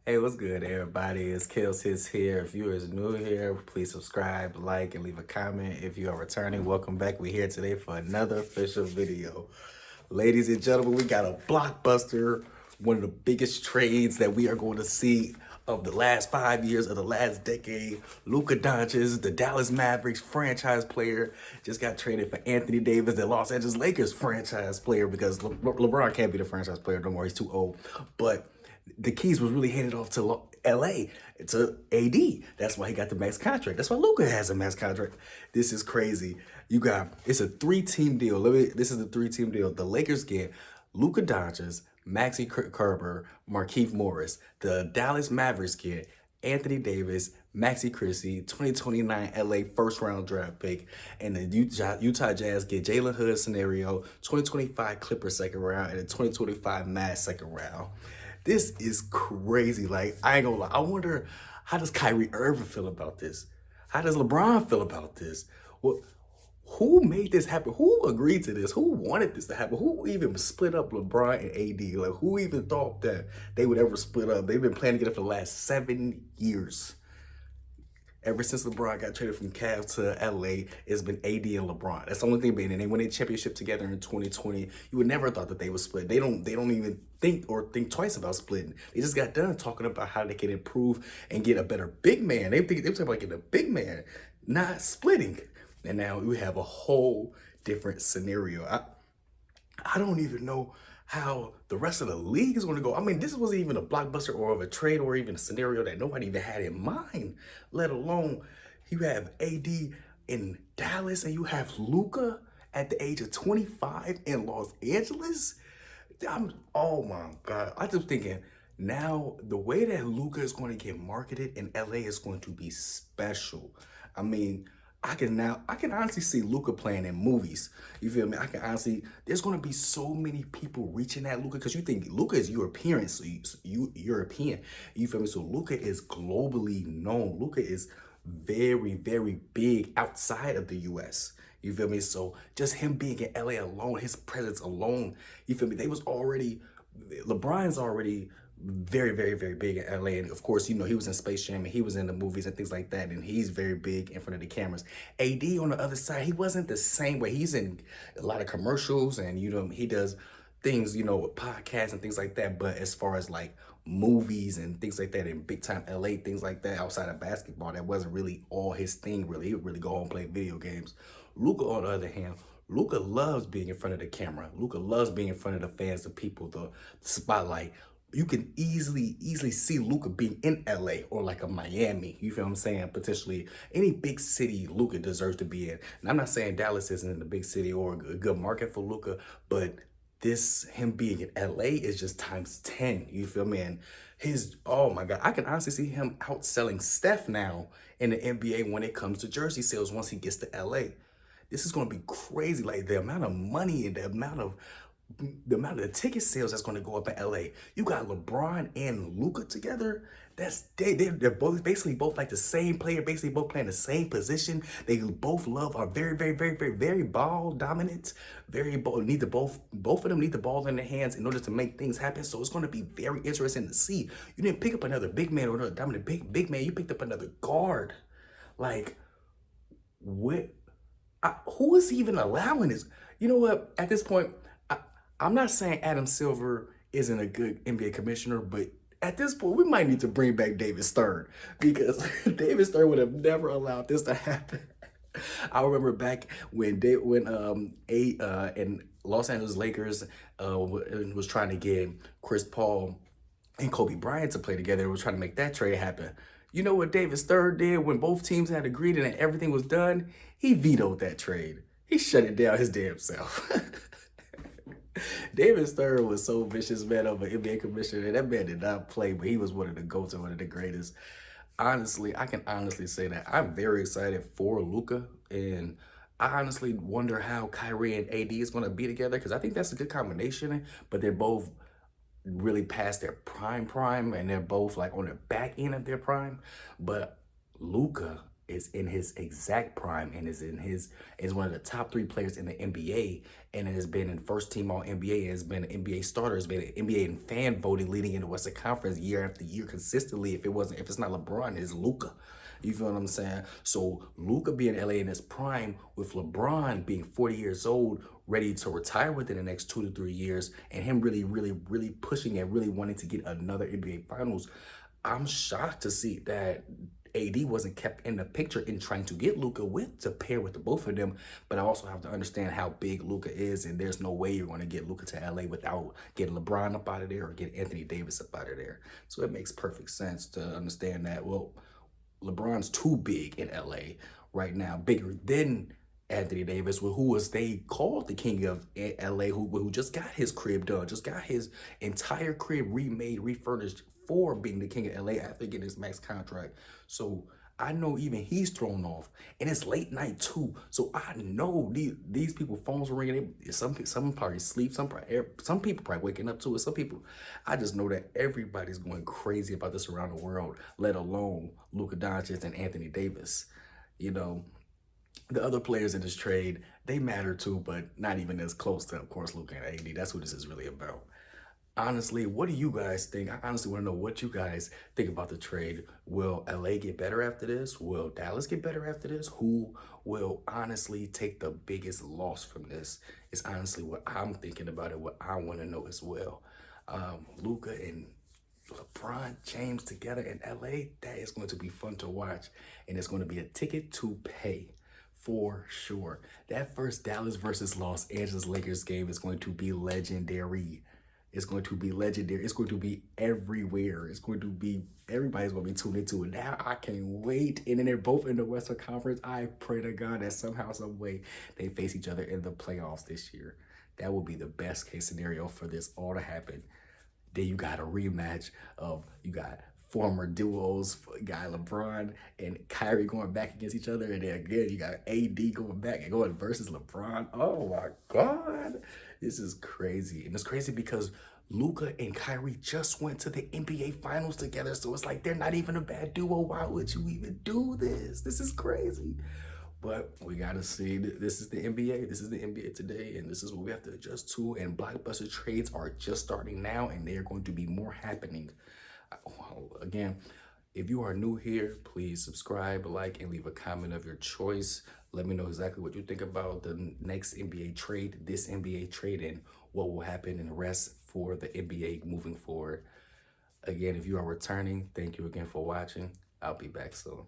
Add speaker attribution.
Speaker 1: Hey, what's good, everybody? It's Kelsey here. If you is new here, please subscribe, like, and leave a comment. If you are returning, welcome back. We're here today for another official video. Ladies and gentlemen, we got a blockbuster, one of the biggest trades that we are going to see of the last 5 years of the last decade. Lluka Doncic, the Dallas Mavericks franchise player, just got traded for Anthony Davis, the Los Angeles Lakers franchise player, because LeBron can't be the franchise player no more. He's too old. But the keys was really handed off to LA, to AD. That's why he got the max contract. That's why Lluka has a max contract. This is crazy. It's a three-team deal. This is the three-team deal. The Lakers get Lluka Doncic, Maxi Kerber, Markieff Morris. The Dallas Mavericks get Anthony Davis, Maxi Christie, 2029 LA first-round draft pick, and the Utah Jazz get Jalen Hood scenario, 2025 Clippers second round, and a 2025 Mavs second round. This is crazy. Like, I ain't gonna lie. I wonder, how does Kyrie Irving feel about this? How does LeBron feel about this? Well, who made this happen? Who agreed to this? Who wanted this to happen? Who even split up LeBron and AD? Like, who even thought that they would ever split up? They've been planning together for the last 7 years. Ever since LeBron got traded from Cavs to LA, it's been AD and LeBron. That's the only thing. And they won a championship together in 2020. You would never thought that they would split. They don't even think twice about splitting. They just got done talking about how they can improve and get a better big man. They were talking about getting a big man, not splitting. And now we have a whole different scenario. I don't even know how the rest of the league is going to go. I mean, this wasn't even a blockbuster or of a trade or even a scenario that nobody even had in mind, let alone you have AD in Dallas and you have Lluka at the age of 25 in Los Angeles. Oh my God. I'm just thinking now the way that Lluka is going to get marketed in LA is going to be special. I mean, I can honestly see Lluka playing in movies. You feel me? There's gonna be so many people reaching at Lluka because you think Lluka is European, so you European. You feel me? So Lluka is globally known. Lluka is very, very big outside of the US. You feel me? So just him being in LA alone, his presence alone, you feel me? LeBron's already very, very, very big in LA. And of course, he was in Space Jam and he was in the movies and things like that. And he's very big in front of the cameras. AD on the other side, he wasn't the same way. He's in a lot of commercials and, he does things, with podcasts and things like that. But as far as like movies and things like that in big time LA, things like that outside of basketball, that wasn't really all his thing, really. He would really go home and play video games. Lluka, on the other hand, Lluka loves being in front of the camera. Lluka loves being in front of the fans, the people, the spotlight. You can easily see Lluka being in LA or like a Miami. You feel what I'm saying? Potentially any big city Lluka deserves to be in. And I'm not saying Dallas isn't a big city or a good market for Lluka, but him being in LA is just times 10. You feel me? And oh my God, I can honestly see him outselling Steph now in the NBA when it comes to jersey sales once he gets to LA. This is going to be crazy. Like the amount of money and the amount of the ticket sales that's going to go up in LA. You got LeBron and Lluka together. They're both like the same player, basically both playing the same position. They both are very, very, very, very, very ball dominant. Both of them need the ball in their hands in order to make things happen. So it's going to be very interesting to see. You didn't pick up another big man or another dominant big man. You picked up another guard. Like, what? Who is even allowing this? You know what? At this point, I'm not saying Adam Silver isn't a good NBA commissioner, but at this point, we might need to bring back David Stern because David Stern would have never allowed this to happen. I remember back when and Los Angeles Lakers was trying to get Chris Paul and Kobe Bryant to play together. Was trying to make that trade happen. You know what David Stern did when both teams had agreed and everything was done? He vetoed that trade. He shut it down his damn self. David Stern was so vicious, man, of an NBA commissioner. That man did not play, but he was one of the GOATs and one of the greatest. Honestly, I can honestly say that I'm very excited for Lluka, and I honestly wonder how Kyrie and AD is going to be together because I think that's a good combination, but they're both really past their prime, and they're both like on the back end of their prime. But Lluka is in his exact prime and is one of the top 3 players in the NBA, and has been in first team all NBA, has been an NBA starter, has been an NBA and fan voting leading into Western Conference year after year consistently. If it's not LeBron, it's Luka. You feel what I'm saying? So Luka being LA in his prime, with LeBron being 40 years old, ready to retire within the next 2 to 3 years, and him really pushing and really wanting to get another NBA Finals. I'm shocked to see that AD wasn't kept in the picture in trying to get Luka with to pair with the both of them. But I also have to understand how big Luka is, and there's no way you're going to get Luka to LA without getting LeBron up out of there or getting Anthony Davis up out of there. So it makes perfect sense to understand that. Well, LeBron's too big in LA right now, bigger than Anthony Davis, who was they called the king of LA, who just got his crib done, just got his entire crib remade, refurnished for being the king of LA after getting his max contract. So I know even he's thrown off, and it's late night too. So I know these people phones are ringing. Some probably sleep. Some people probably waking up to it. Some people, I just know that everybody's going crazy about this around the world. Let alone Luka Doncic and Anthony Davis. You know, the other players in this trade, they matter too, but not even as close to, of course, Luka and AD. That's what this is really about. Honestly, what do you guys think? I honestly want to know what you guys think about the trade. Will LA get better after this? Will Dallas get better after this? Who will honestly take the biggest loss from this? Is honestly what I'm thinking about it, what I want to know as well. Luca and LeBron James together in LA, that is going to be fun to watch, and it's going to be a ticket to pay for sure. That first Dallas versus Los Angeles Lakers game is going to be legendary. It's going to be legendary. It's going to be everywhere. It's going to be, everybody's going to be tuned into it. Now I can't wait. And then they're both in the Western Conference. I pray to God that somehow, some way, they face each other in the playoffs this year. That would be the best case scenario for this all to happen. Then you got a rematch of, you got former duos, guy LeBron and Kyrie going back against each other. And then again, you got AD going back and going versus LeBron. Oh my God. This is crazy. And it's crazy because Luka and Kyrie just went to the NBA Finals together. So it's like they're not even a bad duo. Why would you even do this? This is crazy. But we gotta see, this is the NBA. This is the NBA today, and this is what we have to adjust to. And blockbuster trades are just starting now, and they are going to be more happening. Again, if you are new here, please subscribe, like, and leave a comment of your choice. Let me know exactly what you think about the next NBA trade, this NBA trade, and what will happen in the rest for the NBA moving forward. Again, if you are returning, thank you again for watching. I'll be back soon.